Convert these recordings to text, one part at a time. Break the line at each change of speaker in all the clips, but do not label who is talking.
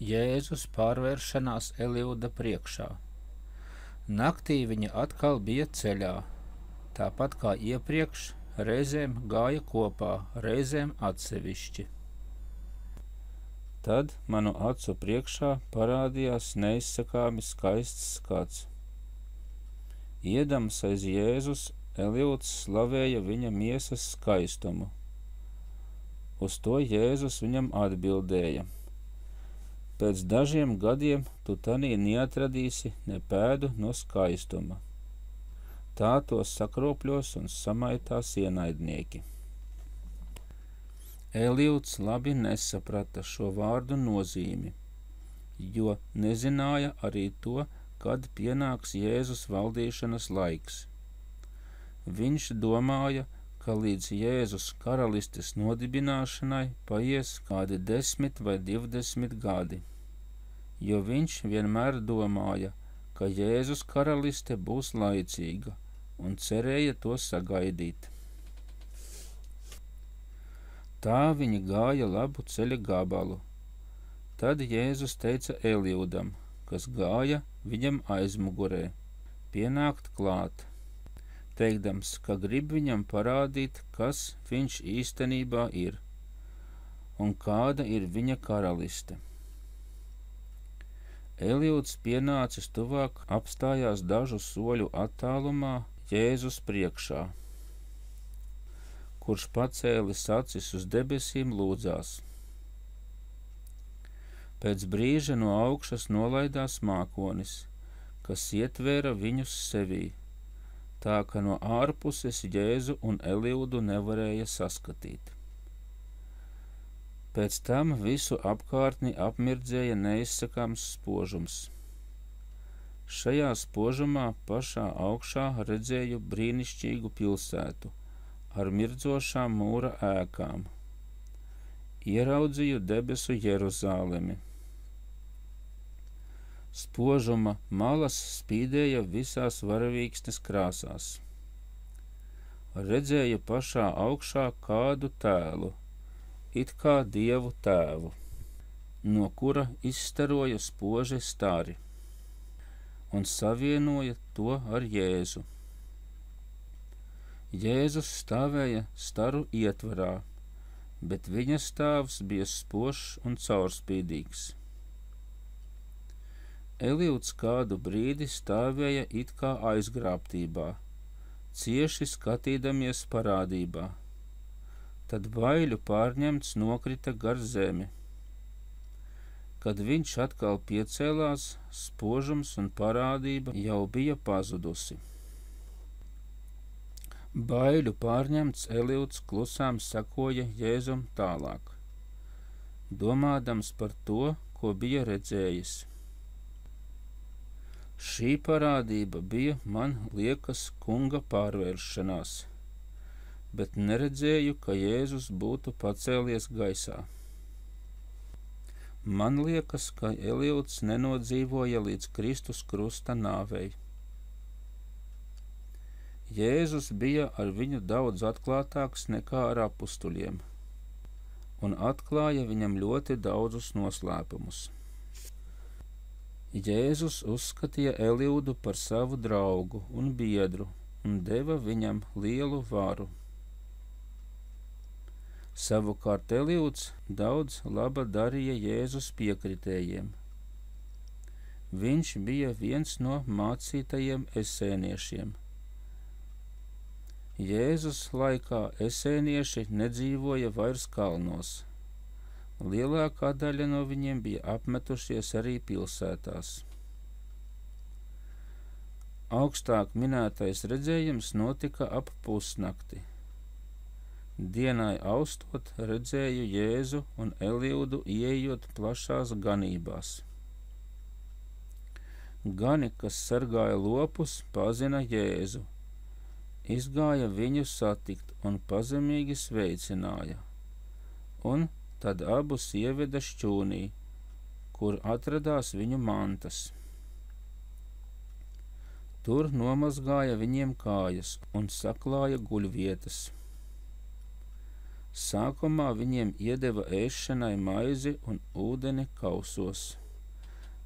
Jēzus pārvēršanās Eliuda priekšā. Naktī viņi atkal bija ceļā, tāpat kā iepriekš, reizēm gāja kopā, reizēm atsevišķi. Tad manu acu priekšā parādījās neizsakāmi skaists skats. Iedams aiz Jēzus, Eliuds slavēja viņa miesas skaistumu. Uz to Jēzus viņam atbildēja: Pēc dažiem gadiem tu tanī neatradīsi ne pēdu no skaistuma. Tā to sakropļos un samaitās ienaidnieki. Eliuds labi nesaprata šo vārdu nozīmi, jo nezināja arī to, kad pienāks Jēzus valdīšanas laiks. Viņš domāja, ka līdz Jēzus karalistes nodibināšanai paies kādi 10 vai 20 gadi, jo viņš vienmēr domāja, ka Jēzus karaliste būs laicīga, un cerēja to sagaidīt. Tā viņi gāja labu ceļa gabalu. Tad Jēzus teica Eliudam, kas gāja viņam aizmugurē, pienākt klāt, teikdams, ka grib viņam parādīt, kas viņš īstenībā ir un kāda ir viņa karaliste. Eliuds pienācis tuvāk, apstājās dažu soļu attālumā Jēzus priekšā, kurš pacēlis acis uz debesīm lūdzās. Pēc brīža no augšas nolaidās mākonis, kas ietvēra viņus sevī, tā ka no ārpuses Jēzu un Eliudu nevarēja saskatīt. Pēc tam visu apkārtni apmirdzēja neizsakāms spožums. Šajā spožumā pašā augšā redzēju brīnišķīgu pilsētu ar mirdzošām mūra ēkām. Ieraudzīju debesu Jeruzālemi. Spožuma malas spīdēja visās varavīksnes krāsās. Redzēju pašā augšā kādu tēlu, it kā Dievu tēvu, no kura izstaroja spoži stari un savienoja to ar Jēzu. Jēzus stāvēja staru ietvarā, bet viņa stāvs bija spožs un caurspīdīgs. Eliuds kādu brīdi stāvēja it kā aizgrābtībā, cieši skatīdamies parādībā. Tad baiļu pārņemts nokrita gar zemi. Kad viņš atkal piecēlās, spožums un parādība jau bija pazudusi. Baiļu pārņemts Eliuds klusām sekoja Jēzum tālāk, domādams par to, ko bija redzējis. Šī parādība bija, man liekas, kunga pārvēršanās, bet neredzēju, ka Jēzus būtu pacēlies gaisā. Man liekas, ka Eliuds nenodzīvoja līdz Kristus krusta nāvei. Jēzus bija ar viņu daudz atklātāks nekā ar apustuļiem, un atklāja viņam ļoti daudzus noslēpumus. Jēzus uzskatīja Eliudu par savu draugu un biedru un deva viņam lielu varu. Savukārt Eliuds daudz laba darīja Jēzus piekritējiem. Viņš bija viens no mācītajiem esēniešiem. Jēzus laikā esēnieši nedzīvoja vairs kalnos. Lielākā daļa no viņiem bija apmetušies arī pilsētās. Augstāk minētais redzējums notika ap pusnakti. Dienai austot redzēju Jēzu un Eliudu ieejot plašās ganībās. Gani, kas sargāja lopus, pazina Jēzu, izgāja viņu satikt un pazemīgi sveicināja, un tad abus ieveda šķūnī, kur atradās viņu mantas. Tur nomazgāja viņiem kājas un saklāja guļvietas. Sākumā viņiem iedeva ēšanai maizi un ūdeni kausos,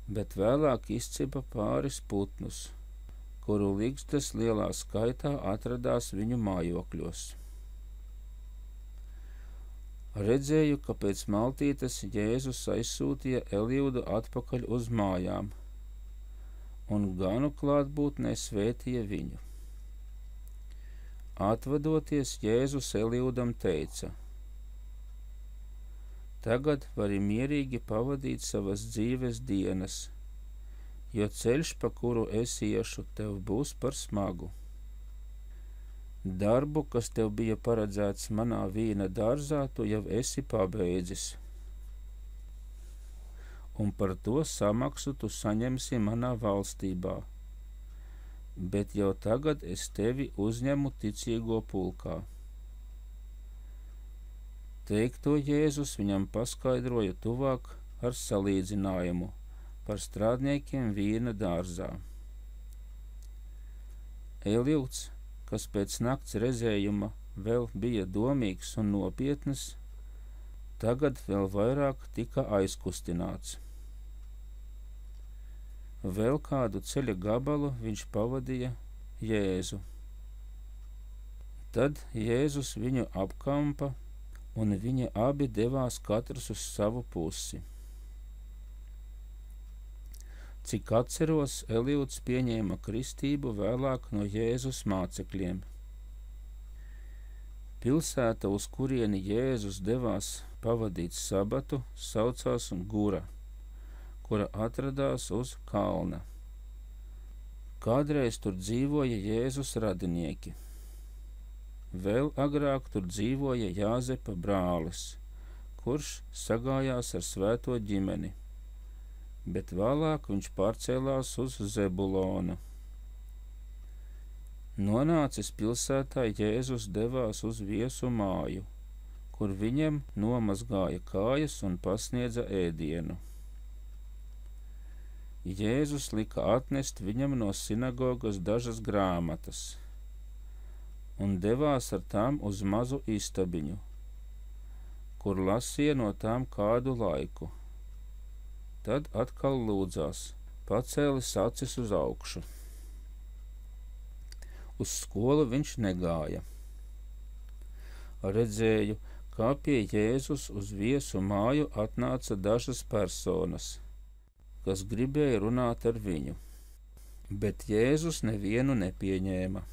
bet vēlāk izcipa pāris putnus, kuru likstas lielā skaitā atradās viņu mājokļos. Redzēju, ka pēc maltītes Jēzus aizsūtīja Eljudu atpakaļ uz mājām, un ganu klātbūtnē svētīja viņu. Atvadoties, Jēzus Elijudam teica: Tagad vari mierīgi pavadīt savas dzīves dienas, jo ceļš, pa kuru es iešu, tev būs par smagu. Darbu, kas tev bija paredzēts manā vīna dārzā, tu jau esi pabeidzis, un par to samaksu tu saņemsi manā valstībā, bet jau tagad es tevi uzņemu ticīgo pulkā. Teikto Jēzus viņam paskaidroja tuvāk ar salīdzinājumu par strādniekiem vīna dārzā. Eljuds, kas pēc nakts redzējuma vēl bija domīgs un nopietns, tagad vēl vairāk tika aizkustināts. Vēl kādu ceļa gabalu viņš pavadīja Jēzu. Tad Jēzus viņu apkampa, un viņi abi devās katrs uz savu pusi. Cik atceros, Eljuds pieņēma kristību vēlāk no Jēzus mācekļiem. Pilsēta, uz kurieni Jēzus devās pavadīt sabatu, saucās Gura, kura atradās uz kalna. Kādreiz tur dzīvoja Jēzus radinieki. Vēl agrāk tur dzīvoja Jāzepa brālis, kurš sagājās ar svēto ģimeni, bet vēlāk viņš pārcēlās uz Zebulonu. Nonācis pilsētā, Jēzus devās uz viesu māju, kur viņam nomazgāja kājas un pasniedza ēdienu. Jēzus lika atnest viņam no sinagogas dažas grāmatas un devās ar tām uz mazu istabiņu, kur lasīja no tām kādu laiku. Tad atkal lūdzās, pacēlis acis uz augšu. Uz skolu viņš negāja. Redzēju, kā pie Jēzus uz viesu māju atnāca dažas personas, kas gribēja runāt ar viņu, bet Jēzus nevienu nepieņēma.